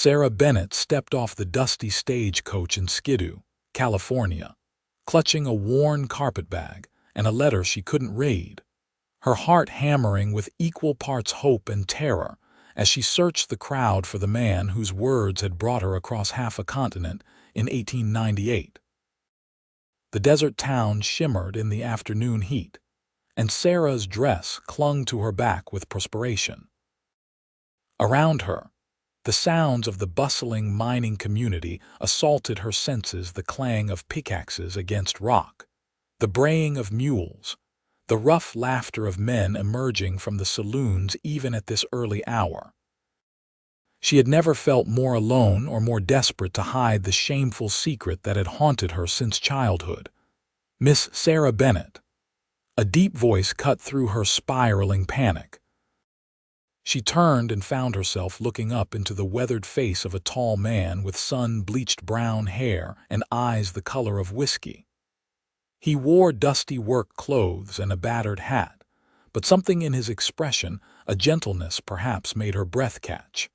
Sarah Bennett stepped off the dusty stagecoach in Skidoo, California, clutching a worn carpetbag and a letter she couldn't read, her heart hammering with equal parts hope and terror as she searched the crowd for the man whose words had brought her across half a continent in 1898. The desert town shimmered in the afternoon heat, and Sarah's dress clung to her back with perspiration. Around her, the sounds of the bustling mining community assaulted her senses, the clang of pickaxes against rock, the braying of mules, the rough laughter of men emerging from the saloons even at this early hour. She had never felt more alone or more desperate to hide the shameful secret that had haunted her since childhood. "Miss Sarah Bennett." A deep voice cut through her spiraling panic. She turned and found herself looking up into the weathered face of a tall man with sun-bleached brown hair and eyes the color of whiskey. He wore dusty work clothes and a battered hat, but something in his expression, a gentleness perhaps, made her breath catch.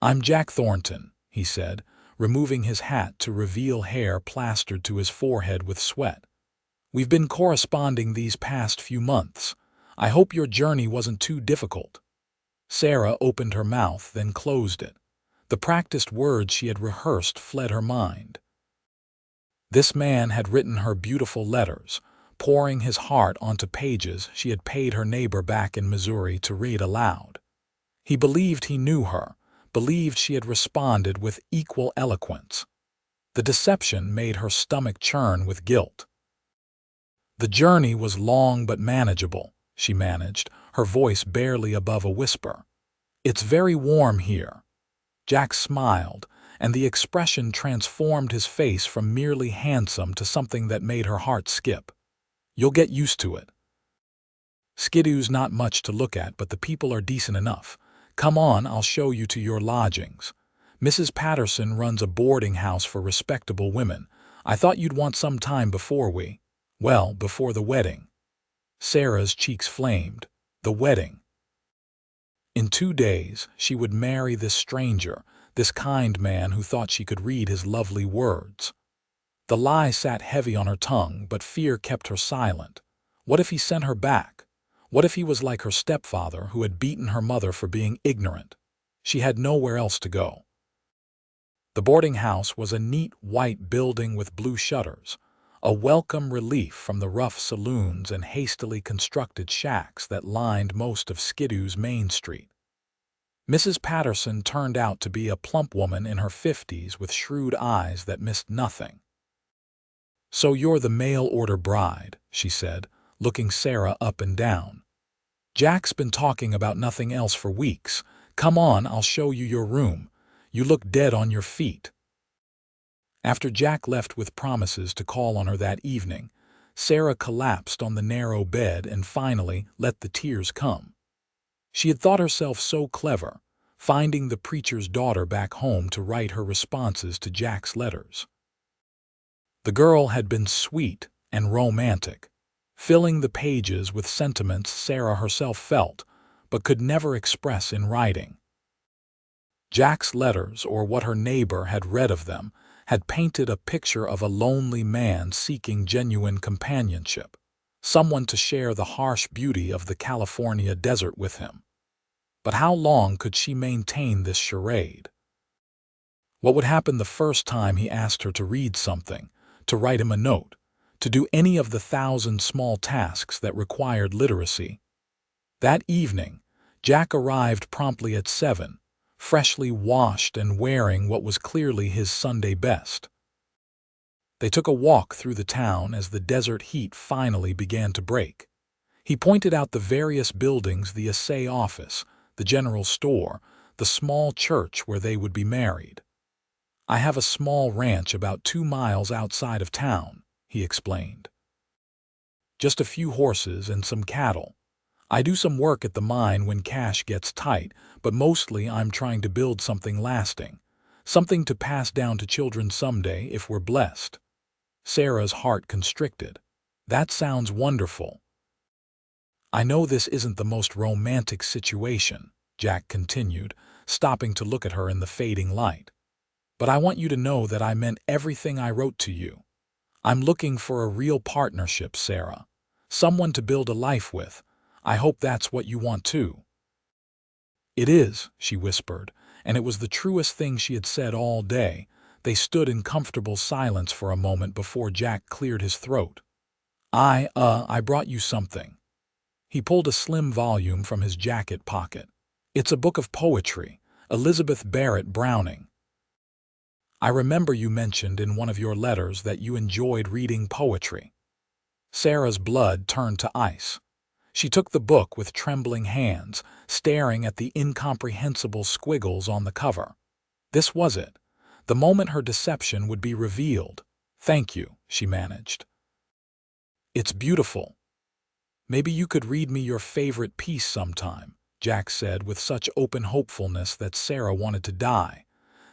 "I'm Jack Thornton," he said, removing his hat to reveal hair plastered to his forehead with sweat. "We've been corresponding these past few months. I hope your journey wasn't too difficult." Sarah opened her mouth, then closed it. The practiced words she had rehearsed fled her mind. This man had written her beautiful letters, pouring his heart onto pages she had paid her neighbor back in Missouri to read aloud. He believed he knew her, believed she had responded with equal eloquence. The deception made her stomach churn with guilt. "The journey was long but manageable," she managed, her voice barely above a whisper. "It's very warm here." Jack smiled, and the expression transformed his face from merely handsome to something that made her heart skip. "You'll get used to it. Skidoo's not much to look at, but the people are decent enough. Come on, I'll show you to your lodgings. Mrs. Patterson runs a boarding house for respectable women. I thought you'd want some time before before the wedding." Sarah's cheeks flamed. The wedding. In 2 days, she would marry this stranger, this kind man who thought she could read his lovely words. The lie sat heavy on her tongue, but fear kept her silent. What if he sent her back? What if he was like her stepfather, who had beaten her mother for being ignorant? She had nowhere else to go. The boarding house was a neat white building with blue shutters, a welcome relief from the rough saloons and hastily constructed shacks that lined most of Skidoo's Main Street. Mrs. Patterson turned out to be a plump woman in her 50s with shrewd eyes that missed nothing. "So you're the mail-order bride," she said, looking Sarah up and down. "Jack's been talking about nothing else for weeks. Come on, I'll show you your room. You look dead on your feet." After Jack left with promises to call on her that evening, Sarah collapsed on the narrow bed and finally let the tears come. She had thought herself so clever, finding the preacher's daughter back home to write her responses to Jack's letters. The girl had been sweet and romantic, filling the pages with sentiments Sarah herself felt, but could never express in writing. Jack's letters, or what her neighbor had read of them, had painted a picture of a lonely man seeking genuine companionship, someone to share the harsh beauty of the California desert with him. But how long could she maintain this charade? What would happen the first time he asked her to read something, to write him a note, to do any of the 1,000 small tasks that required literacy? That evening, Jack arrived promptly at 7, freshly washed and wearing what was clearly his Sunday best. They took a walk through the town as the desert heat finally began to break. He pointed out the various buildings, the assay office, the general store, the small church where they would be married. "I have a small ranch about 2 miles outside of town," he explained. "Just a few horses and some cattle. I do some work at the mine when cash gets tight, but mostly I'm trying to build something lasting, something to pass down to children someday if we're blessed." Sarah's heart constricted. "That sounds wonderful." "I know this isn't the most romantic situation," Jack continued, stopping to look at her in the fading light. "But I want you to know that I meant everything I wrote to you. I'm looking for a real partnership, Sarah. Someone to build a life with. I hope that's what you want too." "It is," she whispered, and it was the truest thing she had said all day. They stood in comfortable silence for a moment before Jack cleared his throat. I brought you something." He pulled a slim volume from his jacket pocket. "It's a book of poetry, Elizabeth Barrett Browning. I remember you mentioned in one of your letters that you enjoyed reading poetry." Sarah's blood turned to ice. She took the book with trembling hands, staring at the incomprehensible squiggles on the cover. This was it. The moment her deception would be revealed. "Thank you," she managed. "It's beautiful. Maybe you could read me your favorite piece sometime," Jack said with such open hopefulness that Sarah wanted to die.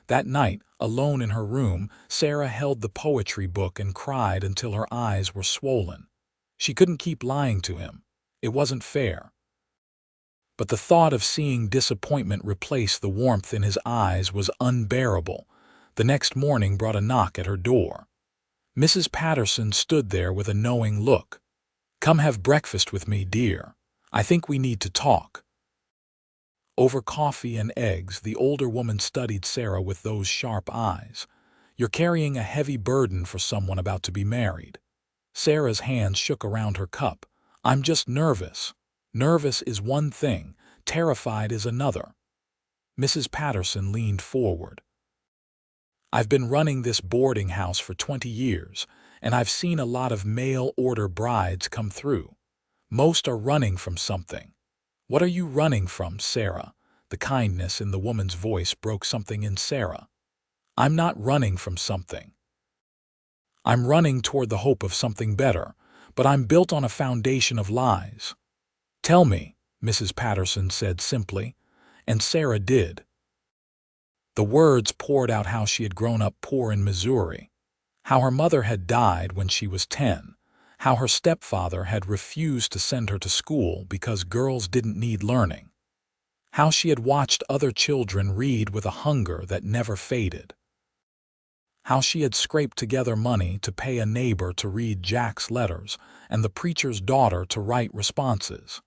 That night, alone in her room, Sarah held the poetry book and cried until her eyes were swollen. She couldn't keep lying to him. It wasn't fair. But the thought of seeing disappointment replace the warmth in his eyes was unbearable. The next morning brought a knock at her door. Mrs. Patterson stood there with a knowing look. "Come have breakfast with me, dear. I think we need to talk." Over coffee and eggs, the older woman studied Sarah with those sharp eyes. "You're carrying a heavy burden for someone about to be married." Sarah's hands shook around her cup. "I'm just nervous." "Nervous is one thing, terrified is another." Mrs. Patterson leaned forward. "I've been running this boarding house for 20 years, and I've seen a lot of mail-order brides come through. Most are running from something." "What are you running from, Sarah?" The kindness in the woman's voice broke something in Sarah. "I'm not running from something. I'm running toward the hope of something better, but I'm built on a foundation of lies." "Tell me," Mrs. Patterson said simply, and Sarah did. The words poured out how she had grown up poor in Missouri, how her mother had died when she was 10, how her stepfather had refused to send her to school because girls didn't need learning, how she had watched other children read with a hunger that never faded, how she had scraped together money to pay a neighbor to read Jack's letters and the preacher's daughter to write responses.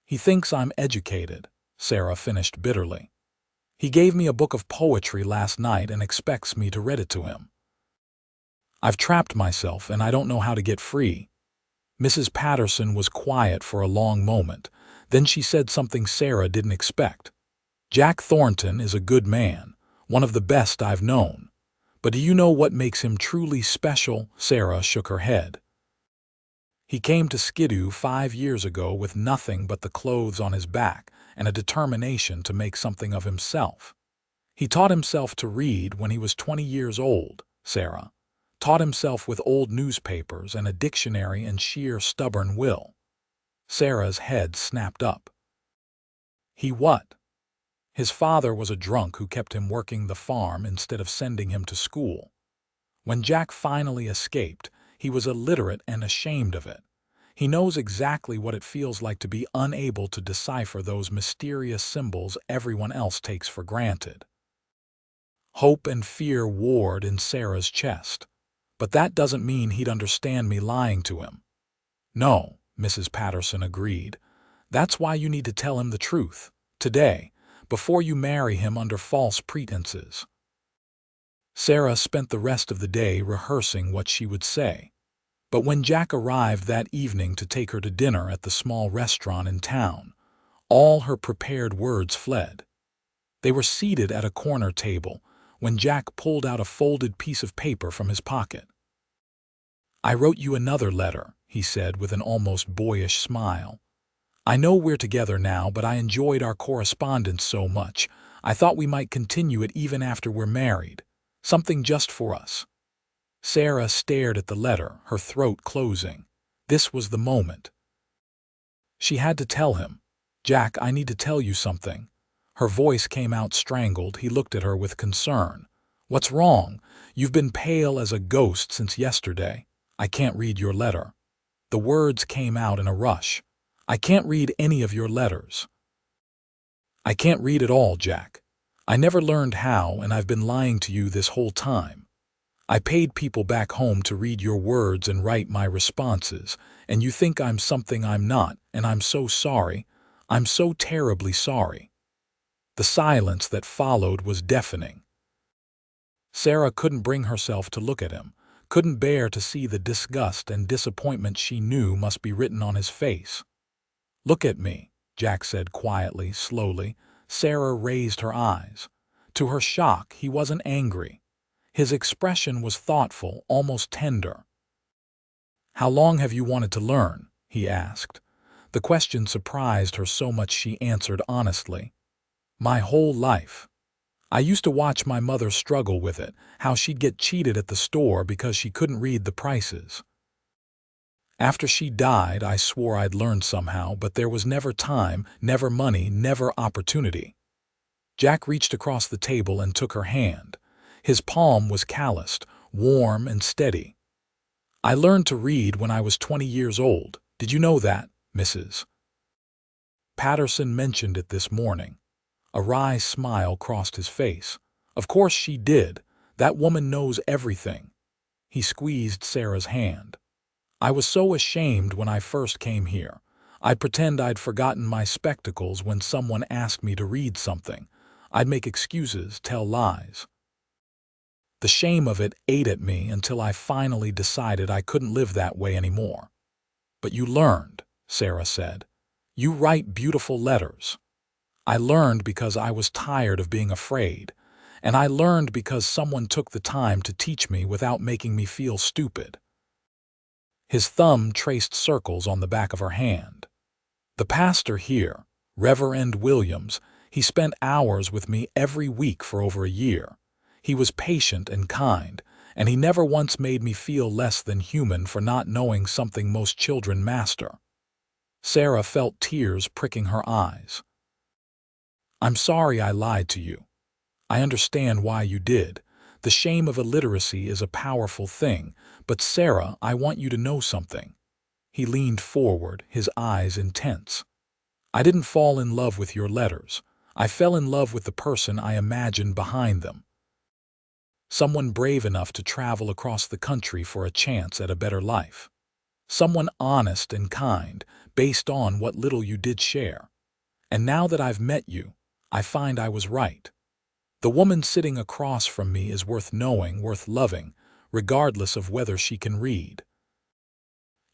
"He thinks I'm educated," Sarah finished bitterly. "He gave me a book of poetry last night and expects me to read it to him. I've trapped myself and I don't know how to get free." Mrs. Patterson was quiet for a long moment. Then she said something Sarah didn't expect. "Jack Thornton is a good man, one of the best I've known. But do you know what makes him truly special?" Sarah shook her head. "He came to Skidoo 5 years ago with nothing but the clothes on his back and a determination to make something of himself. He taught himself to read when he was 20 years old, Sarah. Taught himself with old newspapers and a dictionary and sheer stubborn will." Sarah's head snapped up. "He what?" "His father was a drunk who kept him working the farm instead of sending him to school. When Jack finally escaped, he was illiterate and ashamed of it. He knows exactly what it feels like to be unable to decipher those mysterious symbols everyone else takes for granted." Hope and fear warred in Sarah's chest. "But that doesn't mean he'd understand me lying to him." "No," Mrs. Patterson agreed. "That's why you need to tell him the truth, today, before you marry him under false pretenses." Sarah spent the rest of the day rehearsing what she would say. But when Jack arrived that evening to take her to dinner at the small restaurant in town, all her prepared words fled. They were seated at a corner table when Jack pulled out a folded piece of paper from his pocket. "I wrote you another letter," he said with an almost boyish smile. "I know we're together now, but I enjoyed our correspondence so much, I thought we might continue it even after we're married. Something just for us." Sarah stared at the letter, her throat closing. This was the moment. She had to tell him. "Jack, I need to tell you something." Her voice came out strangled. He looked at her with concern. "What's wrong? You've been pale as a ghost since yesterday." "I can't read your letter." The words came out in a rush. "I can't read any of your letters." "I can't read at all, Jack." I never learned how, and I've been lying to you this whole time. I paid people back home to read your words and write my responses, and you think I'm something I'm not, and I'm so sorry. I'm so terribly sorry." The silence that followed was deafening. Sarah couldn't bring herself to look at him, couldn't bear to see the disgust and disappointment she knew must be written on his face. "Look at me," Jack said quietly, slowly. Sarah raised her eyes. To her shock, he wasn't angry. His expression was thoughtful, almost tender. "How long have you wanted to learn?" he asked. The question surprised her so much she answered honestly. "My whole life. I used to watch my mother struggle with it, how she'd get cheated at the store because she couldn't read the prices. After she died, I swore I'd learn somehow, but there was never time, never money, never opportunity." Jack reached across the table and took her hand. His palm was calloused, warm and steady. "I learned to read when I was 20 years old. Did you know that, Mrs. Patterson mentioned it this morning." A wry smile crossed his face. "Of course she did. That woman knows everything." He squeezed Sarah's hand. "I was so ashamed when I first came here. I'd pretend I'd forgotten my spectacles when someone asked me to read something. I'd make excuses, tell lies. The shame of it ate at me until I finally decided I couldn't live that way anymore." "But you learned," Sarah said. "You write beautiful letters." "I learned because I was tired of being afraid, and I learned because someone took the time to teach me without making me feel stupid." His thumb traced circles on the back of her hand. "The pastor here, Reverend Williams, he spent hours with me every week for over a year. He was patient and kind, and he never once made me feel less than human for not knowing something most children master." Sarah felt tears pricking her eyes. "I'm sorry I lied to you. I understand why you did. The shame of illiteracy is a powerful thing, but Sarah, I want you to know something." He leaned forward, his eyes intense. "I didn't fall in love with your letters. I fell in love with the person I imagined behind them. Someone brave enough to travel across the country for a chance at a better life. Someone honest and kind, based on what little you did share. And now that I've met you, I find I was right. The woman sitting across from me is worth knowing, worth loving, regardless of whether she can read."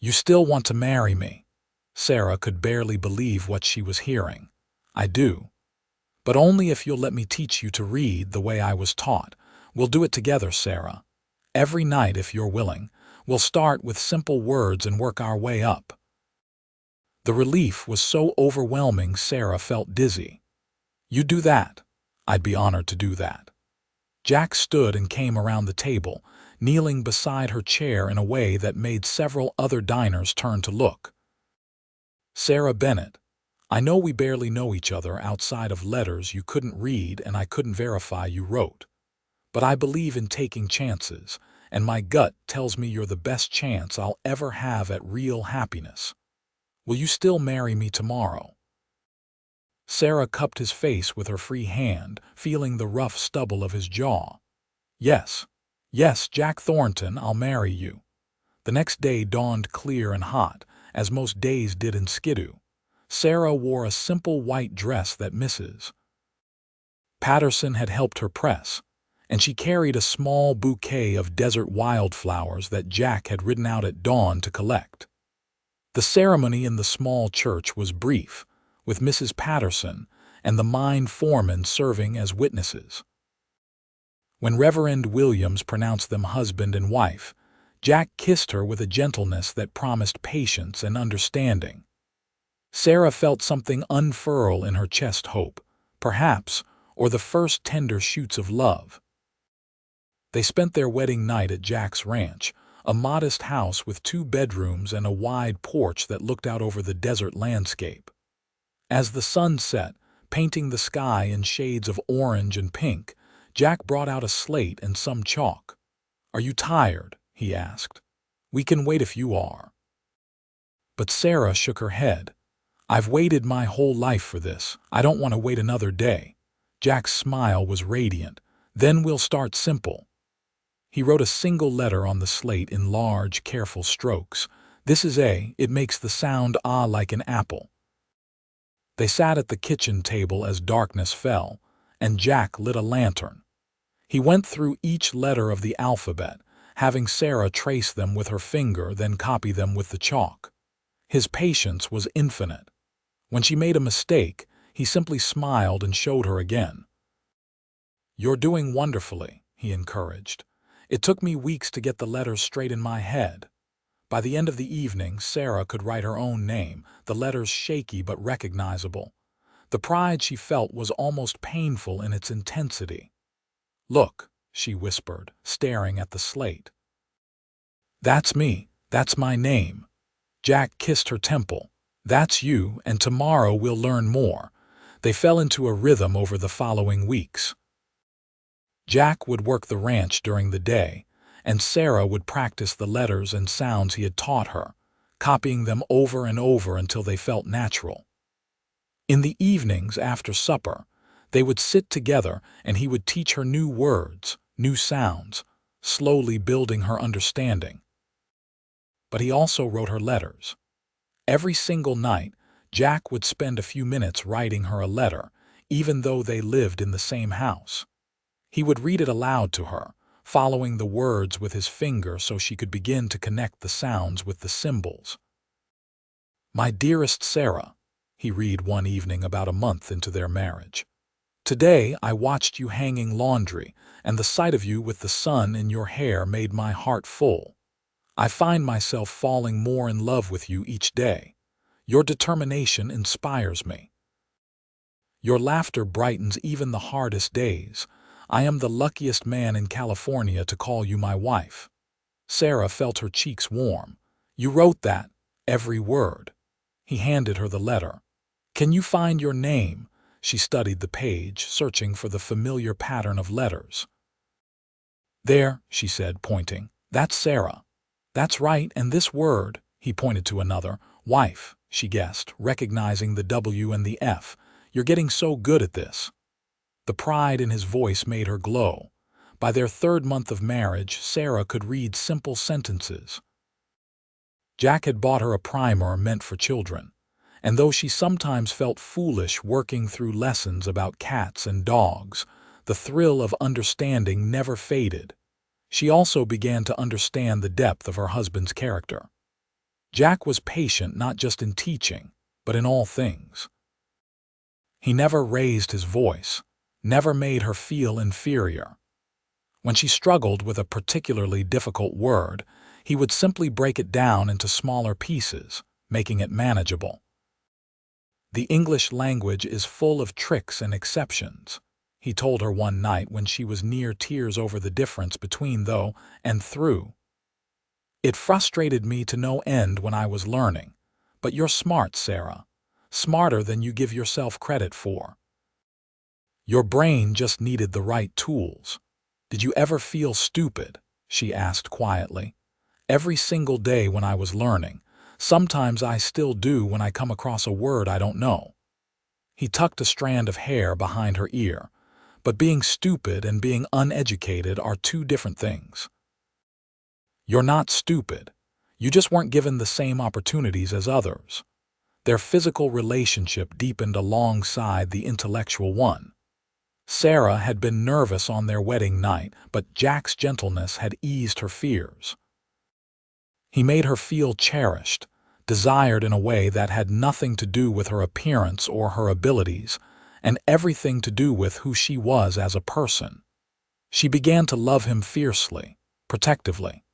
"You still want to marry me?" Sarah could barely believe what she was hearing. "I do. But only if you'll let me teach you to read the way I was taught. We'll do it together, Sarah. Every night, if you're willing. We'll start with simple words and work our way up." The relief was so overwhelming Sarah felt dizzy. "You do that. I'd be honored to do that." Jack stood and came around the table, kneeling beside her chair in a way that made several other diners turn to look. "Sarah Bennett, I know we barely know each other outside of letters you couldn't read and I couldn't verify you wrote. But I believe in taking chances, and my gut tells me you're the best chance I'll ever have at real happiness. Will you still marry me tomorrow?" Sarah cupped his face with her free hand, feeling the rough stubble of his jaw. "Yes. Yes, Jack Thornton, I'll marry you." The next day dawned clear and hot, as most days did in Skidoo. Sarah wore a simple white dress that Mrs. Patterson had helped her press, and she carried a small bouquet of desert wildflowers that Jack had ridden out at dawn to collect. The ceremony in the small church was brief, with Mrs. Patterson and the mine foreman serving as witnesses. When Reverend Williams pronounced them husband and wife, Jack kissed her with a gentleness that promised patience and understanding. Sarah felt something unfurl in her chest, hope, perhaps, or the first tender shoots of love. They spent their wedding night at Jack's ranch, a modest house with 2 bedrooms and a wide porch that looked out over the desert landscape. As the sun set, painting the sky in shades of orange and pink, Jack brought out a slate and some chalk. "Are you tired?" he asked. "We can wait if you are." But Sarah shook her head. "I've waited my whole life for this. I don't want to wait another day." Jack's smile was radiant. "Then we'll start simple." He wrote a single letter on the slate in large, careful strokes. "This is A. It makes the sound ah like an apple." They sat at the kitchen table as darkness fell, and Jack lit a lantern. He went through each letter of the alphabet, having Sarah trace them with her finger, then copy them with the chalk. His patience was infinite. When she made a mistake, he simply smiled and showed her again. "You're doing wonderfully," he encouraged. "It took me weeks to get the letters straight in my head." By the end of the evening, Sarah could write her own name, the letters shaky but recognizable. The pride she felt was almost painful in its intensity. "Look," she whispered, staring at the slate. "That's me. That's my name." Jack kissed her temple. "That's you, and tomorrow we'll learn more." They fell into a rhythm over the following weeks. Jack would work the ranch during the day, and Sarah would practice the letters and sounds he had taught her, copying them over and over until they felt natural. In the evenings after supper, they would sit together and he would teach her new words, new sounds, slowly building her understanding. But he also wrote her letters. Every single night, Jack would spend a few minutes writing her a letter, even though they lived in the same house. He would read it aloud to her, following the words with his finger so she could begin to connect the sounds with the symbols. "My dearest Sarah," he read one evening about a month into their marriage. "Today I watched you hanging laundry, and the sight of you with the sun in your hair made my heart full. I find myself falling more in love with you each day. Your determination inspires me. Your laughter brightens even the hardest days. I am the luckiest man in California to call you my wife." Sarah felt her cheeks warm. "You wrote that, every word." He handed her the letter. "Can you find your name?" She studied the page, searching for the familiar pattern of letters. "There," she said, pointing. "That's Sarah." "That's right, and this word," he pointed to another. "Wife," she guessed, recognizing the W and the F. "You're getting so good at this." The pride in his voice made her glow. By their third month of marriage, Sarah could read simple sentences. Jack had bought her a primer meant for children, and though she sometimes felt foolish working through lessons about cats and dogs, the thrill of understanding never faded. She also began to understand the depth of her husband's character. Jack was patient not just in teaching, but in all things. He never raised his voice, never made her feel inferior. When she struggled with a particularly difficult word, he would simply break it down into smaller pieces, making it manageable. "The English language is full of tricks and exceptions," he told her one night when she was near tears over the difference between though and through. "It frustrated me to no end when I was learning, but you're smart, Sarah. Smarter than you give yourself credit for. Your brain just needed the right tools." "Did you ever feel stupid?" she asked quietly. "Every single day when I was learning. Sometimes I still do when I come across a word I don't know." He tucked a strand of hair behind her ear. "But being stupid and being uneducated are two different things. You're not stupid. You just weren't given the same opportunities as others." Their physical relationship deepened alongside the intellectual one. Sarah had been nervous on their wedding night, but Jack's gentleness had eased her fears. He made her feel cherished, desired in a way that had nothing to do with her appearance or her abilities, and everything to do with who she was as a person. She began to love him fiercely, protectively.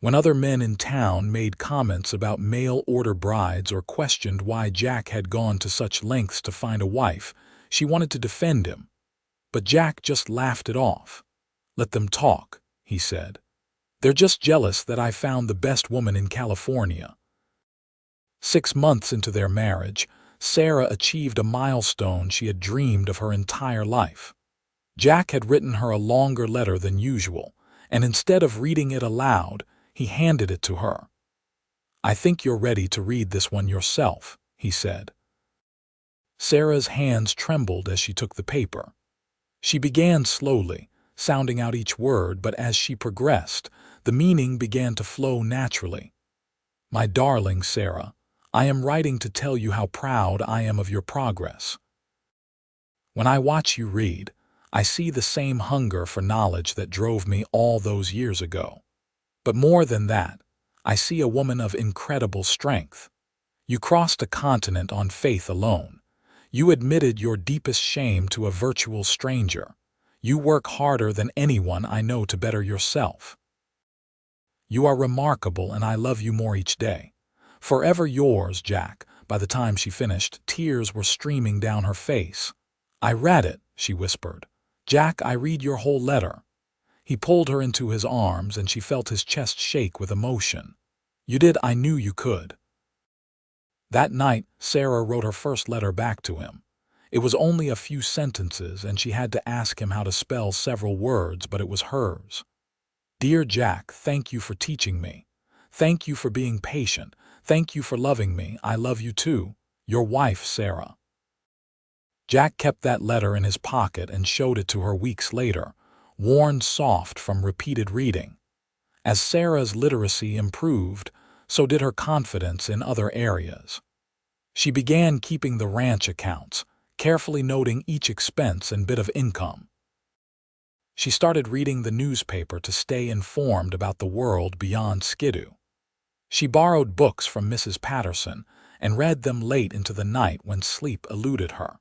When other men in town made comments about mail-order brides or questioned why Jack had gone to such lengths to find a wife, she wanted to defend him. But Jack just laughed it off. "Let them talk," he said. "They're just jealous that I found the best woman in California." 6 months into their marriage, Sarah achieved a milestone she had dreamed of her entire life. Jack had written her a longer letter than usual, and instead of reading it aloud, he handed it to her. "I think you're ready to read this one yourself," he said. Sarah's hands trembled as she took the paper. She began slowly, sounding out each word, but as she progressed, the meaning began to flow naturally. My darling Sarah, I am writing to tell you how proud I am of your progress. When I watch you read, I see the same hunger for knowledge that drove me all those years ago. But more than that, I see a woman of incredible strength. You crossed a continent on faith alone. You admitted your deepest shame to a virtual stranger. You work harder than anyone I know to better yourself. You are remarkable, and I love you more each day. Forever yours, Jack. By the time she finished, tears were streaming down her face. I read it, she whispered. Jack, I read your whole letter. He pulled her into his arms, and she felt his chest shake with emotion. You did, I knew you could. That night, Sarah wrote her first letter back to him. It was only a few sentences, and she had to ask him how to spell several words, but it was hers. Dear Jack, thank you for teaching me. Thank you for being patient. Thank you for loving me. I love you too. Your wife, Sarah. Jack kept that letter in his pocket and showed it to her weeks later, worn soft from repeated reading. As Sarah's literacy improved, so did her confidence in other areas. She began keeping the ranch accounts, carefully noting each expense and bit of income. She started reading the newspaper to stay informed about the world beyond Skidoo. She borrowed books from Mrs. Patterson and read them late into the night when sleep eluded her.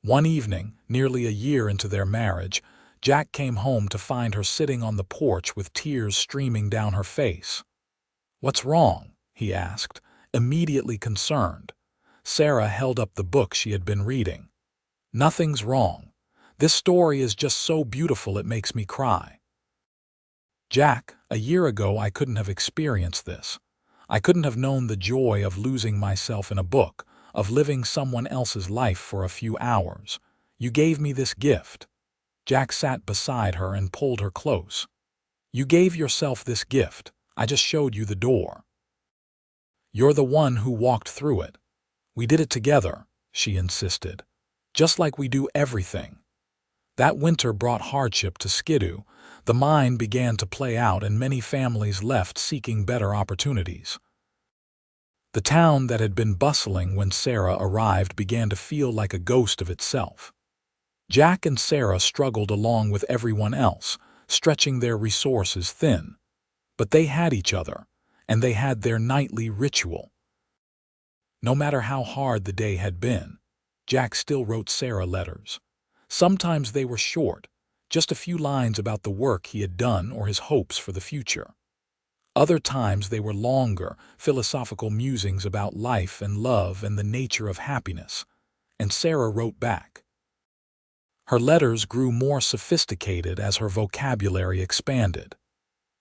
One evening, nearly a year into their marriage, Jack came home to find her sitting on the porch with tears streaming down her face. What's wrong? He asked, immediately concerned. Sarah held up the book she had been reading. Nothing's wrong. This story is just so beautiful it makes me cry. Jack, a year ago I couldn't have experienced this. I couldn't have known the joy of losing myself in a book, of living someone else's life for a few hours. You gave me this gift. Jack sat beside her and pulled her close. You gave yourself this gift. I just showed you the door. You're the one who walked through it. We did it together, she insisted, just like we do everything. That winter brought hardship to Skidoo. The mine began to play out and many families left seeking better opportunities. The town that had been bustling when Sarah arrived began to feel like a ghost of itself. Jack and Sarah struggled along with everyone else, stretching their resources thin. But they had each other, and they had their nightly ritual. No matter how hard the day had been, Jack still wrote Sarah letters. Sometimes they were short, just a few lines about the work he had done or his hopes for the future. Other times they were longer, philosophical musings about life and love and the nature of happiness, and Sarah wrote back. Her letters grew more sophisticated as her vocabulary expanded.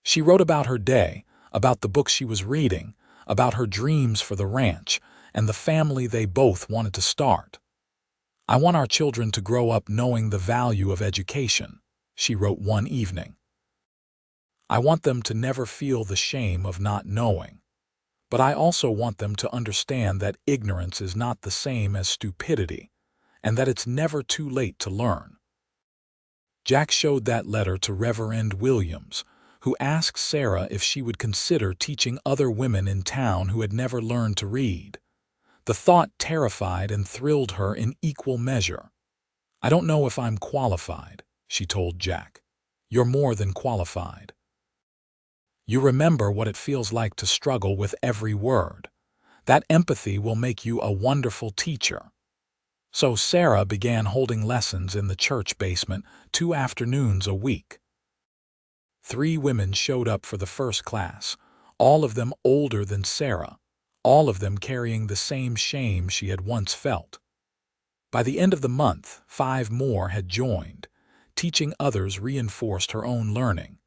She wrote about her day, about the books she was reading, about her dreams for the ranch, and the family they both wanted to start. I want our children to grow up knowing the value of education, she wrote one evening. I want them to never feel the shame of not knowing. But I also want them to understand that ignorance is not the same as stupidity, and that it's never too late to learn. Jack showed that letter to Reverend Williams, who asked Sarah if she would consider teaching other women in town who had never learned to read. The thought terrified and thrilled her in equal measure. I don't know if I'm qualified, she told Jack. You're more than qualified. You remember what it feels like to struggle with every word. That empathy will make you a wonderful teacher. So Sarah began holding lessons in the church basement 2 afternoons a week. 3 women showed up for the first class, all of them older than Sarah, all of them carrying the same shame she had once felt. By the end of the month, 5 more had joined. Teaching others reinforced her own learning.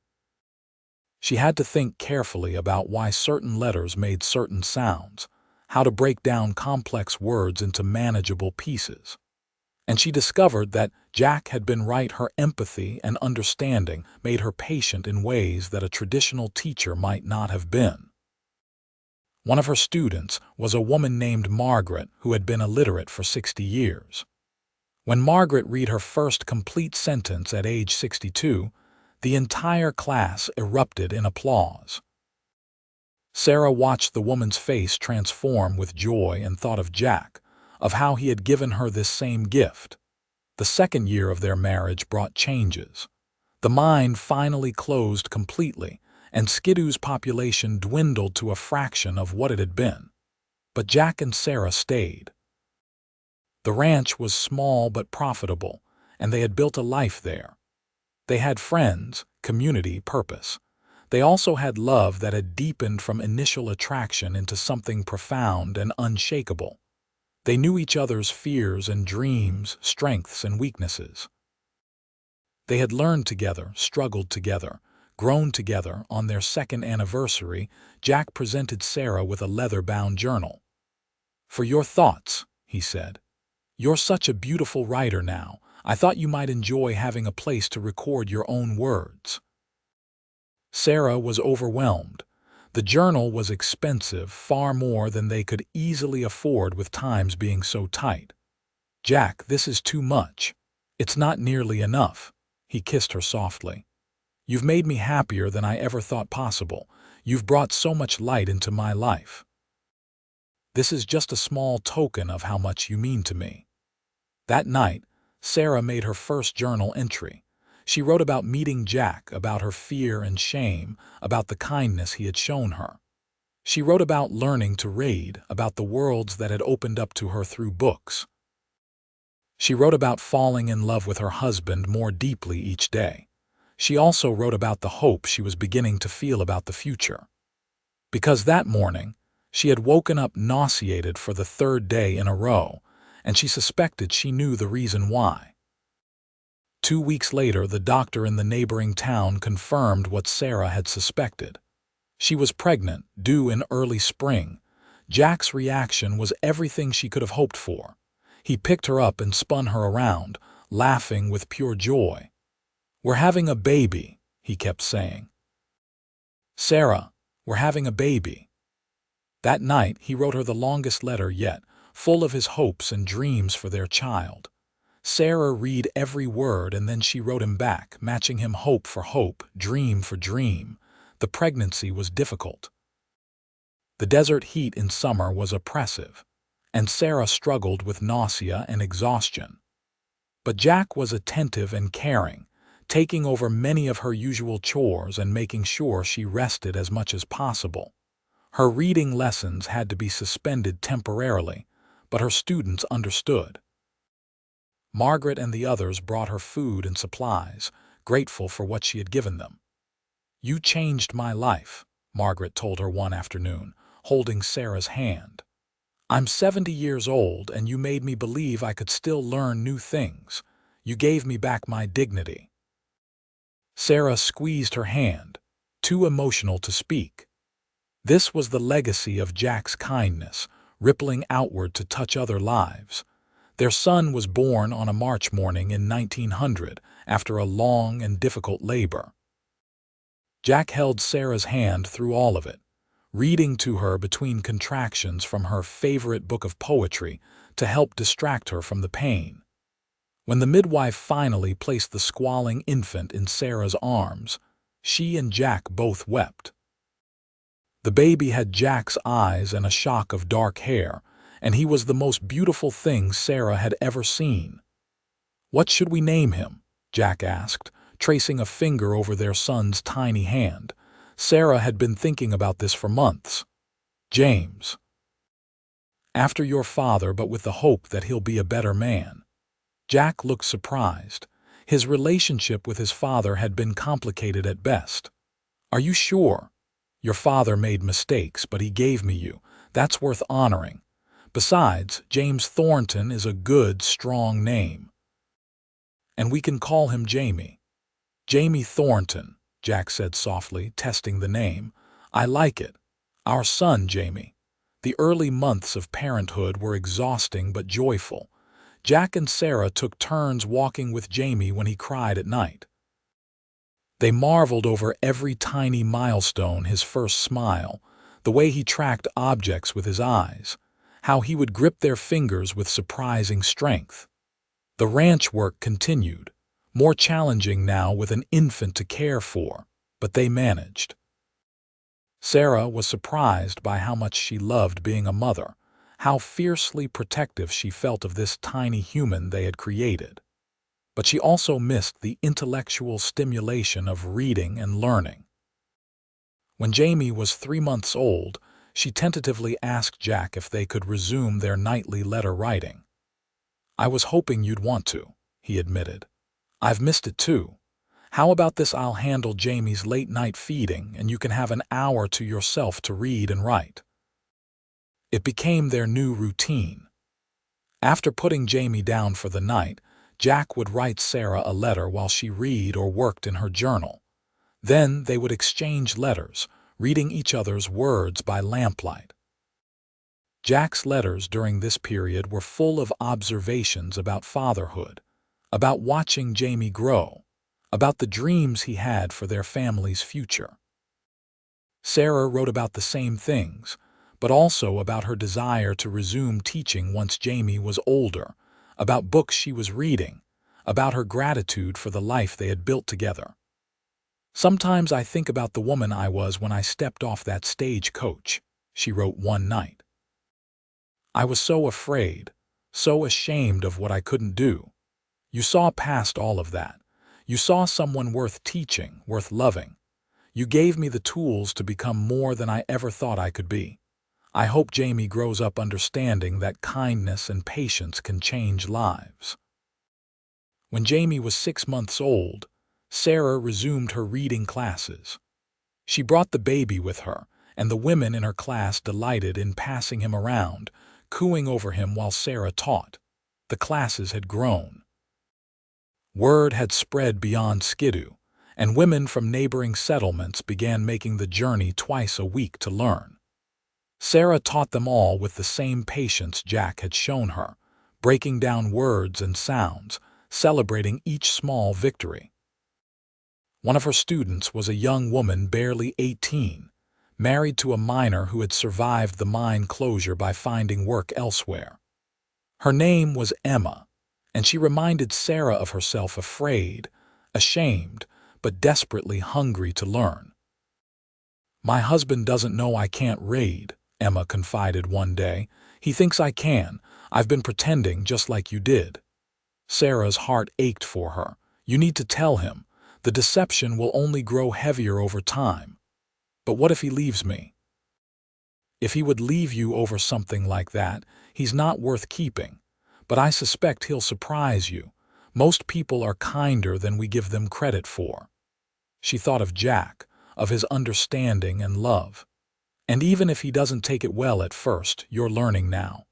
She had to think carefully about why certain letters made certain sounds, how to break down complex words into manageable pieces. And she discovered that Jack had been right. Her empathy and understanding made her patient in ways that a traditional teacher might not have been. One of her students was a woman named Margaret who had been illiterate for 60 years. When Margaret read her first complete sentence at age 62, the entire class erupted in applause. Sarah watched the woman's face transform with joy and thought of Jack, of how he had given her this same gift. The second year of their marriage brought changes. The mine finally closed completely, and Skidoo's population dwindled to a fraction of what it had been. But Jack and Sarah stayed. The ranch was small but profitable, and they had built a life there. They had friends, community, purpose. They also had love that had deepened from initial attraction into something profound and unshakable. They knew each other's fears and dreams, strengths and weaknesses. They had learned together, struggled together, grown together. On their second anniversary, Jack presented Sarah with a leather-bound journal. "For your thoughts," he said. "You're such a beautiful writer now. I thought you might enjoy having a place to record your own words." Sarah was overwhelmed. The journal was expensive, far more than they could easily afford with times being so tight. "Jack, this is too much. It's not nearly enough." He kissed her softly. "You've made me happier than I ever thought possible. You've brought so much light into my life. This is just a small token of how much you mean to me." That night, Sarah made her first journal entry. She wrote about meeting Jack, about her fear and shame, about the kindness he had shown her. She wrote about learning to read, about the worlds that had opened up to her through books. She wrote about falling in love with her husband more deeply each day. She also wrote about the hope she was beginning to feel about the future. Because that morning, she had woken up nauseated for the third day in a row, and she suspected she knew the reason why. 2 weeks later, the doctor in the neighboring town confirmed what Sarah had suspected. She was pregnant, due in early spring. Jack's reaction was everything she could have hoped for. He picked her up and spun her around, laughing with pure joy. "We're having a baby," he kept saying. "Sarah, we're having a baby." That night, he wrote her the longest letter yet, full of his hopes and dreams for their child. Sarah read every word, and then she wrote him back, matching him hope for hope, dream for dream. The pregnancy was difficult. The desert heat in summer was oppressive, and Sarah struggled with nausea and exhaustion. But Jack was attentive and caring, taking over many of her usual chores and making sure she rested as much as possible. Her reading lessons had to be suspended temporarily, but her students understood. Margaret and the others brought her food and supplies, grateful for what she had given them. "You changed my life," Margaret told her one afternoon, holding Sarah's hand. "I'm 70 years old, and you made me believe I could still learn new things. You gave me back my dignity." Sarah squeezed her hand, too emotional to speak. This was the legacy of Jack's kindness, rippling outward to touch other lives. Their son was born on a March morning in 1900, after a long and difficult labor. Jack held Sarah's hand through all of it, reading to her between contractions from her favorite book of poetry to help distract her from the pain. When the midwife finally placed the squalling infant in Sarah's arms, she and Jack both wept. The baby had Jack's eyes and a shock of dark hair, and he was the most beautiful thing Sarah had ever seen. "What should we name him?" Jack asked, tracing a finger over their son's tiny hand. Sarah had been thinking about this for months. "James. After your father, but with the hope that he'll be a better man." Jack looked surprised. His relationship with his father had been complicated at best. "Are you sure? Your father made mistakes, but he gave me you. That's worth honoring. Besides, James Thornton is a good, strong name. And we can call him Jamie." "Jamie Thornton," Jack said softly, testing the name. "I like it. Our son, Jamie." The early months of parenthood were exhausting but joyful. Jack and Sarah took turns walking with Jamie when he cried at night. They marveled over every tiny milestone: his first smile, the way he tracked objects with his eyes, how he would grip their fingers with surprising strength. The ranch work continued, more challenging now with an infant to care for, but they managed. Sarah was surprised by how much she loved being a mother, how fiercely protective she felt of this tiny human they had created. But she also missed the intellectual stimulation of reading and learning. When Jamie was 3 months old, she tentatively asked Jack if they could resume their nightly letter writing. "I was hoping you'd want to," he admitted. "I've missed it too. How about this? I'll handle Jamie's late-night feeding, and you can have an hour to yourself to read and write." It became their new routine. After putting Jamie down for the night, Jack would write Sarah a letter while she read or worked in her journal. Then they would exchange letters, reading each other's words by lamplight. Jack's letters during this period were full of observations about fatherhood, about watching Jamie grow, about the dreams he had for their family's future. Sarah wrote about the same things, but also about her desire to resume teaching once Jamie was older, about books she was reading, about her gratitude for the life they had built together. "Sometimes I think about the woman I was when I stepped off that stagecoach," she wrote one night. "I was so afraid, so ashamed of what I couldn't do. You saw past all of that. You saw someone worth teaching, worth loving. You gave me the tools to become more than I ever thought I could be. I hope Jamie grows up understanding that kindness and patience can change lives." When Jamie was 6 months old, Sarah resumed her reading classes. She brought the baby with her, and the women in her class delighted in passing him around, cooing over him while Sarah taught. The classes had grown. Word had spread beyond Skidoo, and women from neighboring settlements began making the journey twice a week to learn. Sarah taught them all with the same patience Jack had shown her, breaking down words and sounds, celebrating each small victory. One of her students was a young woman barely 18, married to a miner who had survived the mine closure by finding work elsewhere. Her name was Emma, and she reminded Sarah of herself afraid, ashamed, but desperately hungry to learn. "My husband doesn't know I can't read," Emma confided one day. "He thinks I can. I've been pretending just like you did." Sarah's heart ached for her. "You need to tell him. The deception will only grow heavier over time." "But what if he leaves me?" "If he would leave you over something like that, he's not worth keeping. But I suspect he'll surprise you. Most people are kinder than we give them credit for." She thought of Jack, of his understanding and love. "And even if he doesn't take it well at first, you're learning now.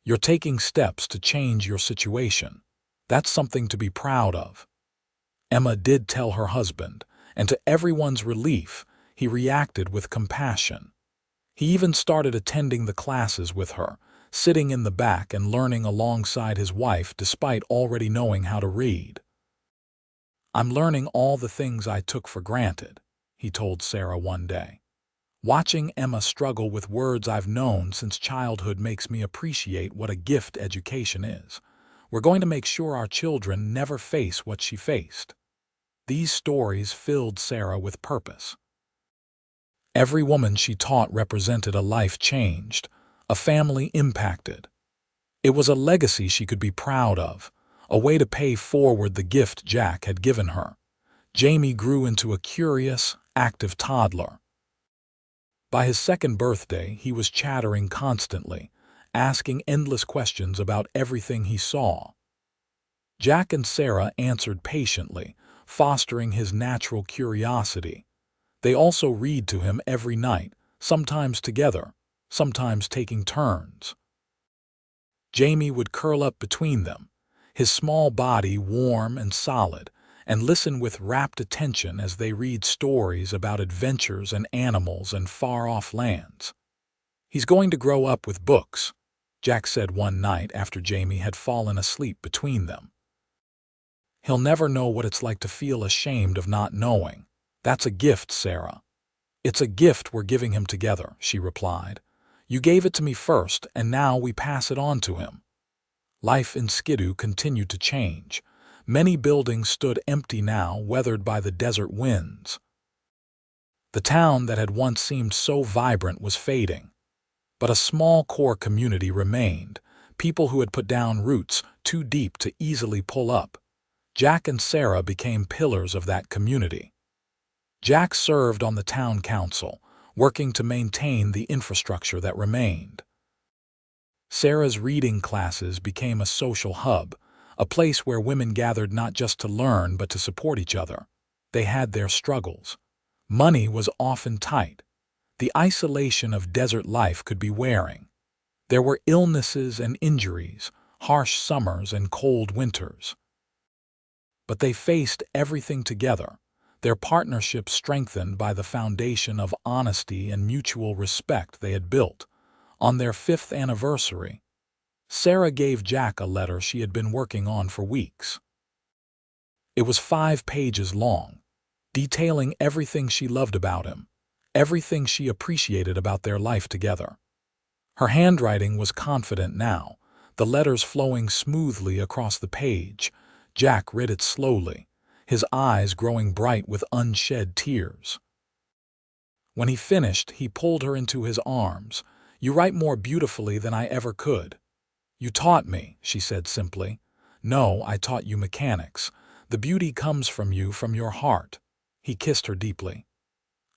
You're taking steps to change your situation. That's something to be proud of." Emma did tell her husband, and to everyone's relief, he reacted with compassion. He even started attending the classes with her, sitting in the back and learning alongside his wife despite already knowing how to read. "I'm learning all the things I took for granted," he told Sarah one day. "Watching Emma struggle with words I've known since childhood makes me appreciate what a gift education is. We're going to make sure our children never face what she faced." These stories filled Sarah with purpose. Every woman she taught represented a life changed, a family impacted. It was a legacy she could be proud of, a way to pay forward the gift Jack had given her. Jamie grew into a curious, active toddler. By his 2nd birthday, he was chattering constantly, asking endless questions about everything he saw. Jack and Sarah answered patiently, fostering his natural curiosity. They also read to him every night, sometimes together, sometimes taking turns. Jamie would curl up between them, his small body warm and solid, and listen with rapt attention as they read stories about adventures and animals and far-off lands. "He's going to grow up with books," Jack said one night after Jamie had fallen asleep between them. "He'll never know what it's like to feel ashamed of not knowing. That's a gift, Sarah." "It's a gift we're giving him together," she replied. "You gave it to me first, and now we pass it on to him." Life in Skidoo continued to change. Many buildings stood empty now, weathered by the desert winds. The town that had once seemed so vibrant was fading. But a small core community remained, people who had put down roots too deep to easily pull up. Jack and Sarah became pillars of that community. Jack served on the town council, working to maintain the infrastructure that remained. Sarah's reading classes became a social hub, a place where women gathered not just to learn but to support each other. They had their struggles. Money was often tight. The isolation of desert life could be wearing. There were illnesses and injuries, harsh summers and cold winters. But they faced everything together, their partnership strengthened by the foundation of honesty and mutual respect they had built. On their 5th anniversary, Sarah gave Jack a letter she had been working on for weeks. It was 5 pages long, detailing everything she loved about him, everything she appreciated about their life together. Her handwriting was confident now, the letters flowing smoothly across the page. Jack read it slowly, his eyes growing bright with unshed tears. When he finished, he pulled her into his arms. "You write more beautifully than I ever could." "You taught me," she said simply. "No, I taught you mechanics. The beauty comes from you, from your heart." He kissed her deeply.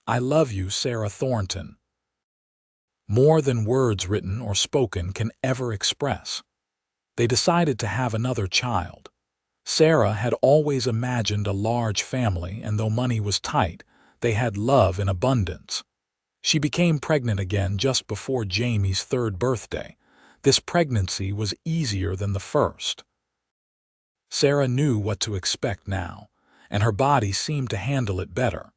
"I love you, Sarah Thornton." More than words written or spoken can ever express. They decided to have another child. Sarah had always imagined a large family, and though money was tight, they had love in abundance. She became pregnant again just before Jamie's 3rd birthday. This pregnancy was easier than the first. Sarah knew what to expect now, and her body seemed to handle it better.